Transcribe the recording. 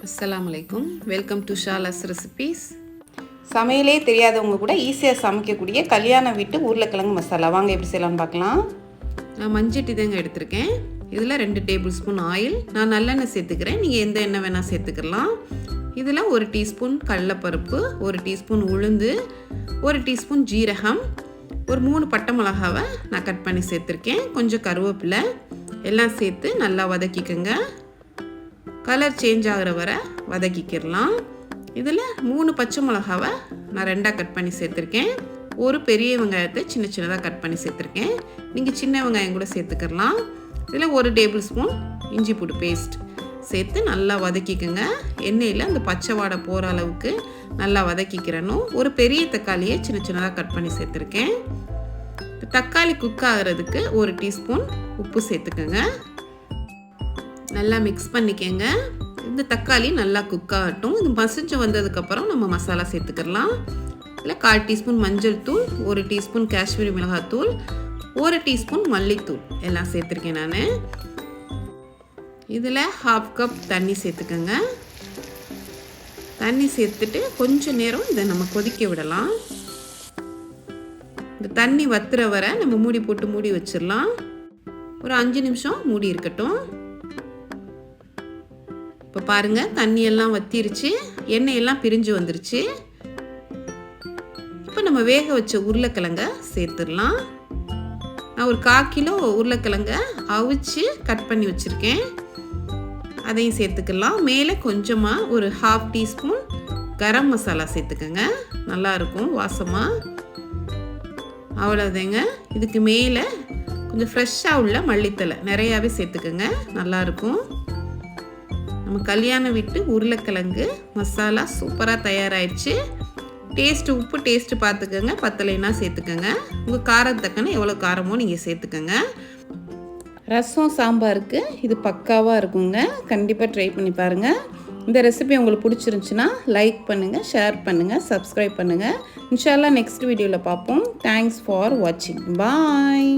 அஸ்ஸலாமு அலைக்கும். Welcome to Shala's recipes. சமையலே தெரியாதவங்க கூட ஈஸியாக சமைக்கக்கூடிய கல்யாண வீட்டு உருளைக்கிழங்கு மசாலா வாங்க எப்படி செய்யலாம்னு பார்க்கலாம். நான் மஞ்சட்டி தாங்க எடுத்திருக்கேன். இதில் 2 டேபிள் ஸ்பூன் ஆயில், நான் நல்லெண்ணெய் சேர்த்துக்கிறேன். நீங்கள் எந்த எண்ணெய் வேணால் சேர்த்துக்கலாம். இதில் 1 டீஸ்பூன் கடலைப்பருப்பு, 1 டீஸ்பூன் உளுந்து, 1 டீஸ்பூன் ஜீரகம், ஒரு 3 பட்டை மிளகாவை நான் கட் பண்ணி சேர்த்துருக்கேன். கொஞ்சம் கருவேப்பிலை எல்லாம் சேர்த்து நல்லா வதக்கிக்கோங்க. கலர் சேஞ்ச் ஆகிற வரை வதக்கிக்கிடலாம். இதில் 3 பச்சை மிளகாவை நான் 2ஆக கட் பண்ணி சேர்த்துருக்கேன். ஒரு பெரிய வெங்காயத்தை சின்ன சின்னதாக கட் பண்ணி சேர்த்துருக்கேன். நீங்கள் சின்ன வெங்காயம் கூட சேர்த்துக்கலாம். இதில் 1 டேபிள் ஸ்பூன் இஞ்சி பூண்டு பேஸ்ட் சேர்த்து நல்லா வதக்கிக்கோங்க. எண்ணெயில் அந்த பச்சை வாடை போகிற அளவுக்கு நல்லா வதக்கிக்கிறணும். ஒரு பெரிய தக்காளியை சின்ன சின்னதாக கட் பண்ணி சேர்த்துருக்கேன். தக்காளி குக் ஆகிறதுக்கு 1 டீஸ்பூன் உப்பு சேர்த்துக்கோங்க. நல்லா மிக்ஸ் பண்ணிக்கங்க. இந்த தக்காளி நல்லா குக் ஆகட்டும். இது மசிஞ்சு வந்ததுக்கப்புறம் நம்ம மசாலா சேர்த்துக்கலாம். இதில் 1/4 டீஸ்பூன் மஞ்சள் தூள், 1 டீஸ்பூன் காஷ்மீரி மிளகாத்தூள், 1 டீஸ்பூன் மல்லித்தூள் எல்லாம் சேர்த்துருக்கேன் நான். இதில் 1/2 கப் தண்ணி சேர்த்துக்கோங்க. தண்ணி சேர்த்துட்டு கொஞ்சம் நேரம் இதை நம்ம கொதிக்க விடலாம். இந்த தண்ணி வத்துற வரை நம்ம மூடி போட்டு மூடி வச்சிடலாம். ஒரு 5 நிமிஷம் மூடி இருக்கட்டும். இப்போ பாருங்கள், தண்ணியெல்லாம் வத்திருச்சு, எண்ணெயெல்லாம் பிரிஞ்சு வந்துருச்சு. இப்போ நம்ம வேக வச்ச உருளைக்கிழங்க சேர்த்துடலாம். நான் ஒரு 1/4 கிலோ உருளைக்கிழங்க அவிச்சு கட் பண்ணி வச்சுருக்கேன். அதையும் சேர்த்துக்கலாம். மேலே கொஞ்சமாக ஒரு 1/2 டீஸ்பூன் கரம் மசாலா சேர்த்துக்கோங்க. நல்லாயிருக்கும் வாசமாக. அவ்வளோதாங்க. இதுக்கு மேலே கொஞ்சம் ஃப்ரெஷ்ஷாக உள்ள மல்லித்தலை நிறையாவே சேர்த்துக்கோங்க. நல்லாயிருக்கும். நம்ம கல்யாண வீட்டு உருளைக்கிழங்கு மசாலா சூப்பராக தயாராகிடுச்சு. உப்பு டேஸ்ட்டு பார்த்துக்கோங்க. பத்தலைன்னா சேர்த்துக்கோங்க. உங்கள் காரம் தக்கன எவ்வளோ காரமோ நீங்கள் சேர்த்துக்கோங்க. ரசம் சாம்பாருக்கு இது பக்காவாக இருக்குங்க. கண்டிப்பாக ட்ரை பண்ணி பாருங்கள். இந்த ரெசிபி உங்களுக்கு பிடிச்சிருந்துச்சுன்னா லைக் பண்ணுங்கள், ஷேர் பண்ணுங்கள், சப்ஸ்கிரைப் பண்ணுங்கள். இன்ஷா அல்லாஹ் நெக்ஸ்ட் வீடியோவில் பார்ப்போம். தேங்க்ஸ் ஃபார் வாட்சிங். பாய்.